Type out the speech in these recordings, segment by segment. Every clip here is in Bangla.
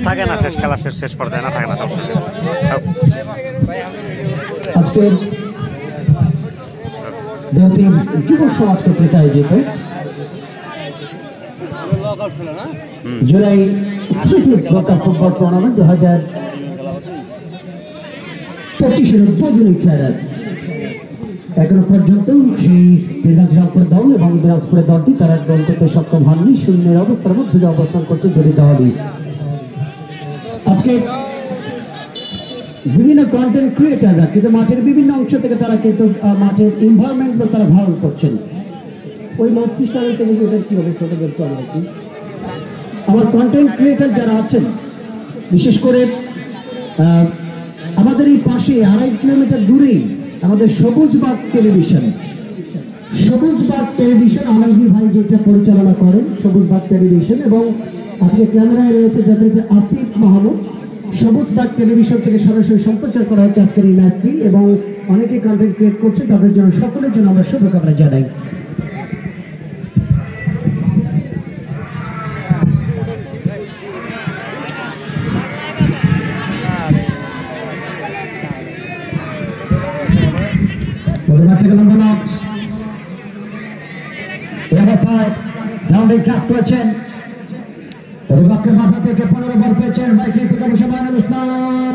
থাকে না শেষ খেলা শেষ পর্যায়ে না থাকে না সবসময় আজকের যুব সমাজ কর্তৃক আয়োজিত জুলাই স্মৃতি ফুটবল টুর্নামেন্ট 2025-এর উদ্বোধনী খেলা এখনো পর্যন্ত সেই দিনাজপুর দল এবং দিনাজপুরের দলটি তারা গোল করতে সক্ষম হননি। শূন্যের অবস্থার মধ্যে অবস্থান করছে দুটি দলই। আজকে বিভিন্ন কন্টেন্ট ক্রিয়েটাররা কিন্তু মাঠের বিভিন্ন অংশ থেকে তারা কিন্তু মাঠের এনভায়রনমেন্টগুলো তারা ধারণ করছেন। ওই মাতৃষ্ঠান থেকে ওদের কি অবস্থাটা বের করা আর কি। আমার কন্টেন্ট ক্রিয়েটার যারা আছেন বিশেষ করে আমাদের এই পাশে 2.5 কিলোমিটার দূরেই আমাদের সবুজবাগ টেলিভিশন আলমগীর ভাই যেটা পরিচালনা করেন সবুজবাগ টেলিভিশন, এবং আজকে ক্যামেরায় রয়েছে যাতে আসিফ মাহমুদ। সবুজবাগ টেলিভিশন থেকে সরাসরি সম্প্রচার করা হচ্ছে আজকের এই ম্যাচটি এবং অনেকে কন্টেন্ট ক্রিয়েট করছে, তাদের জন্য সকলের জন্য আমরা শুভকামনা জানাই। কাজ করেছেন অভিভাবকের মাথা থেকে 15 বল পেয়েছেন বাইকিং থেকে মুশাবানুল ইসলাম।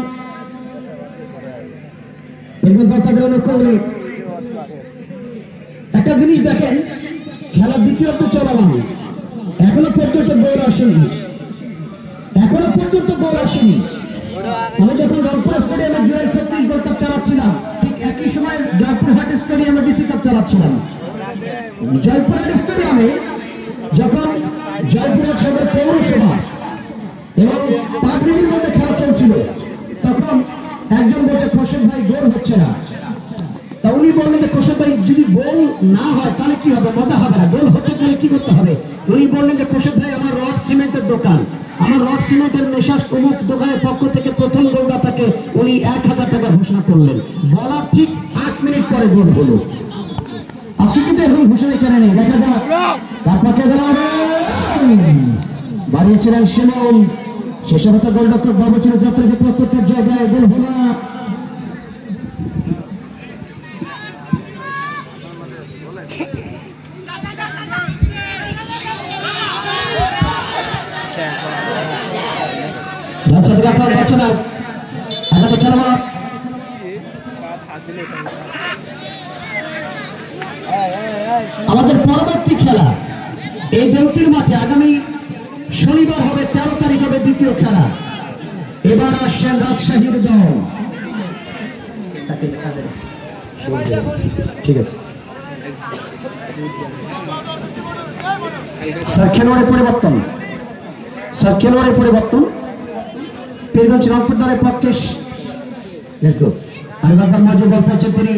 একটা জিনিস দেখেন, খেলার দ্বিতীয়ার্ধ চলমান, এখনো পর্যন্ত গোল আসেনি। আমি যখন রংপুর স্টেডিয়ামে জুলাই 36 গোল্ড কাপ চালাচ্ছিলাম, ঠিক একই সময় জয়পুরহাট স্টেডিয়ামে ডিসি কাপ চালাচ্ছিলাম। জয়পুরহাট স্টেডিয়ামে যখন জয়পুরহাট সদর পৌরসভা এবং 5 মিনিটের মধ্যে খেলা চলছিল, তখন একজন বলছে খোরশেদ ভাই গোল হচ্ছে না। তা উনি বললেন যে খোরশেদ ভাই যদি গোল না হয় তাহলে কি হবে, মজা হবে না, গোল হতে গেলে কি করতে হবে। উনি বললেন যে খোরশেদ ভাই আমার রড সিমেন্টের দোকান, আমার রড সিমেন্টের নেশার অমুক দোকানের পক্ষ থেকে প্রথম গোলদাতাকে উনি 1000 টাকা ঘোষণা করলেন। বলার ঠিক 8 মিনিট পরে গোল হলো। আজকে কিন্তু এরকম ঘোষণা এখানে নেই, দেখা যাক তার পক্ষে বাড়িয়েছিলেন শিমুল, সে সময় গোলরক্ষক বাবু ছিল যথারীতি প্রত্যেকটার জায়গায়, গোল হলো না। আমাদের পরবর্তী খেলা এই দেউতির মাঠে আগামী শনিবার হবে, 13 তারিখ হবে দ্বিতীয় খেলা। এবার আসছেন রাজশাহীর দল। ঠিক আছে স্যার, খেলোয়াড়ের পরিবর্তন পীরগঞ্জ রংপুর দলের পক্ষে আলবাকার মাজু বল পেয়েছেন তিনি।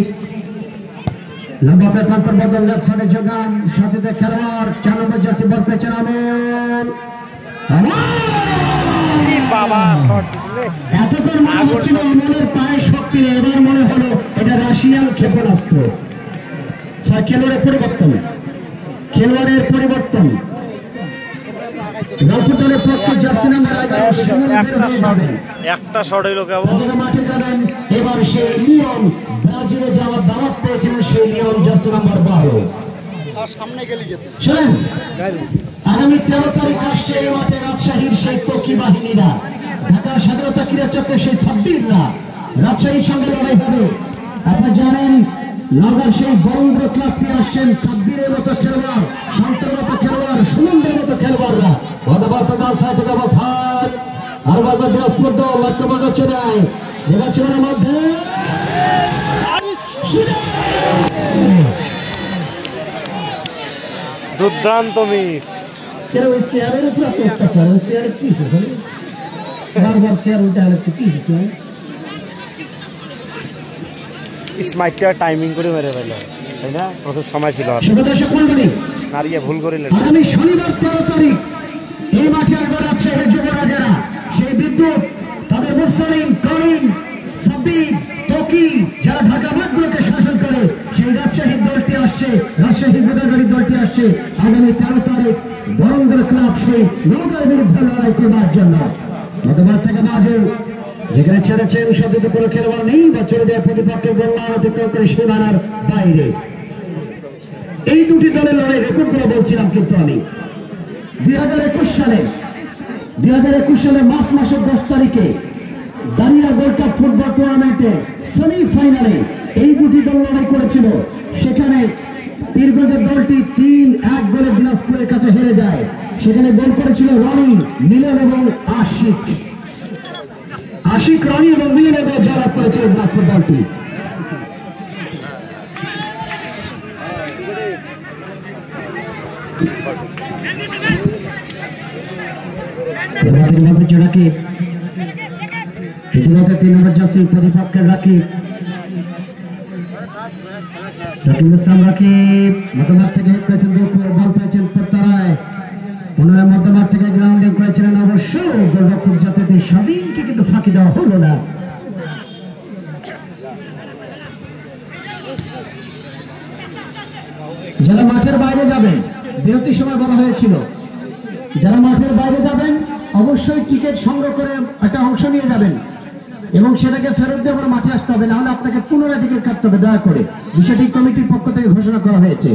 লম্বা প্রান্তর বদল লেফট সাইডে যোগান সাথে খেলোয়াড় 4 নম্বর জার্সি বল পেয়েছেন আমিন। এতক্ষণ মনে হচ্ছিল আমলের পায়ে শক্তি নেই, এবার মনে হলো এটা রাশিয়ান ক্ষেপণাস্ত্র। স্যার, খেলোয়াড়ের পরিবর্তন রংপুর দলের পক্ষে জার্সি নাম্বার 11 একটা শট হইল মাঠে যাবেন। এবার সেই লিওন ব্রাজিলে যাওয়ার দাওয়াত পেয়েছিলেন, সেই লিওন জার্সি নাম্বার 12। শোনেন, আগামী 13 তারিখ আসছে এই মাঠে রাজশাহীর সেই তকি বাহিনীরা, ঢাকা স্বাধীনতা ক্রীড়া চক্রের সেই 26রা রাজশাহীর সঙ্গে লড়াই হবে। আপনারা জানেন নগর সেই বরেন্দ্র ক্লাব ফিরে আসছেন 26-এর মতো খেলোয়াড়, শান্তের মতো খেলোয়াড়, সুমন্দের মতো খেলোয়াড়রা। আর বারবার দিনাজপুর দল আক্রমণ হচ্ছে নাই, নির্বাচনের মধ্যে দুর্দান্ত মিস। চেয়ারের উপর অত্যাচার, চেয়ারে কি বারবার চেয়ার উল্টে হলে কি স্মাইটটা টাইমিং করে মেরে ফেল, তাই না? প্রচুর সময় ছিল, নারিয়ে ভুল করিলেন। আগামী শনিবার 13 তারিখ এই মাঠে একবার আছে যুবরাজেরা, সেই বিদ্যুৎ তাদের মুসলিম করিম সাব্বির তকি যারা ঢাকা মাঠগুলোকে শাসন করে, সেই রাজশাহী দলটি আসছে, রাজশাহী গোদাগাড়ি দলটি আসছে আগামী 13 তারিখ বরঙ্গের ক্লাব সেই নওগাঁর বিরুদ্ধে লড়াই করবার জন্য। গতবার থেকে মাজের যেখানে ছেড়েছেন সত্যি কোনো খেলোয়াড় নেই বা চলে যায় প্রতিপক্ষের গোল অতিক্রম করে সীমানার বাইরে। এই দুটি দলের লড়াই রেকর্ড করে বলছিলাম, কিন্তু আমি 2021 সালে মার্চ মাসের 10 তারিখে দানিয়া গোল্ড কাপ ফুটবল টুর্নামেন্টের সেমিফাইনালে এই দুটি দল লড়াই করেছিল। সেখানে পীরগঞ্জের দলটি 3-1 গোলে দিনাজপুরের কাছে হেরে যায়। সেখানে গোল করেছিল রনি, মিলন এবং আশিক রনি এবং মিলনের গোল জয়লাভ করেছিল দিনাজপুর দলটি। রীতিমতো 3 নম্বর জার্সি প্রতিপক্ষের রাকিব ইসলাম রাকিব মধ্যমাঠ থেকে পেয়েছেন বল পেয়েছেন প্রত্যারায়, পুনরায় মধ্যমাঠ থেকে গ্রাউন্ডিং করেছিলেন অবশ্য গোলরক্ষক জাতীয় স্বাধীনকে কিন্তু ফাঁকি দেওয়া হলো না। যারা মাঠের বাইরে যাবেন, বিরতির সময় বলা হয়েছিল যারা মাঠের বাইরে যাবেন অবশ্যই টিকিট সংগ্রহ করে একটা অংশ নিয়ে যাবেন এবং সেটাকে ফেরত দিয়ে আবার মাঠে আসতে হবে, নাহলে আপনাকে পুনরায় টিকিট কাটতে হবে দয়া করে। বিষয়টি কমিটির পক্ষ থেকে ঘোষণা করা হয়েছে।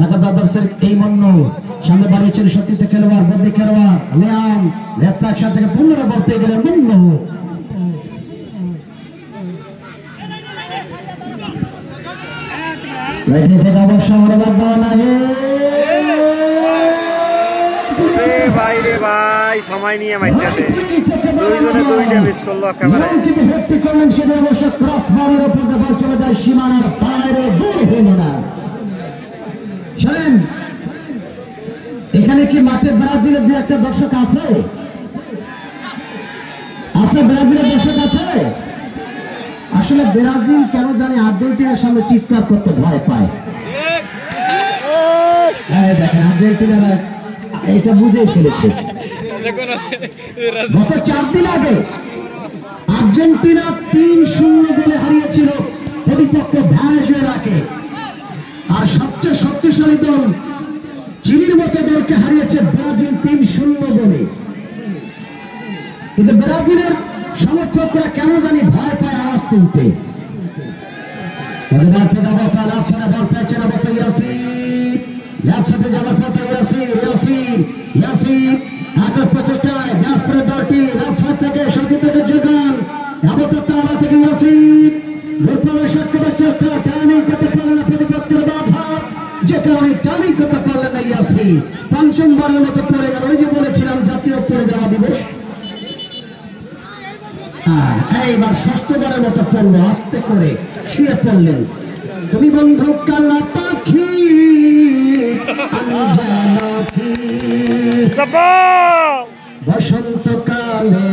ঢাকা ব্রাদার্সের এই মন্য সামনে বাড়িয়েছেন সত্যিতে খেলোয়াড় বদলি খেলোয়াড় লিয়াম লেফট ব্যাক সাইড থেকে পুনরায় বল পেয়ে গেলেন মন্য। ভাই সময় নিয়ে মাইটাতে দুইজনে দুইটা মিস করলো একেবারে। কিন্তু হেডটি করলেন সেটা অবশ্য ক্রসবারের উপর দিয়ে বল চলে যায় সীমানার বাইরে, গোল হলো না। শুনেন, এখানে কি মাঠে ব্রাজিলের দু একটা দর্শক আছে? ব্রাজিলের দর্শক আছে? আসলে ব্রাজিল কেন জানি আর্জেন্টিনার সামনে চিৎকার করতে ভয় পায়। দেখেন আর্জেন্টিনারা এটা বুঝে ফেলেছে। গত 4 দিন আগে আর্জেন্টিনা 3-0 গোলে হারিয়েছিল প্রতিপক্ষ ভেনেজুয়েলাকে, আর সবচেয়ে শক্তিশালী দল চিলির মতো দলকে হারিয়েছে ব্রাজিল 3-0 গোলে। কিন্তু ব্রাজিলের সমর্থকরা কেন জানি ভয় পায় আওয়াজ তুলতে। পঞ্চমবারের মতো পড়ে গেল। ওই যে বলেছিলাম জাতীয় পড়ে যাওয়া দিবস, এইবার 6ষ্ঠবারের মতো পড়লো, আস্তে করে শুয়ে পড়লেন। তুমি বন্ধু কালা পাখি বসন্তকালে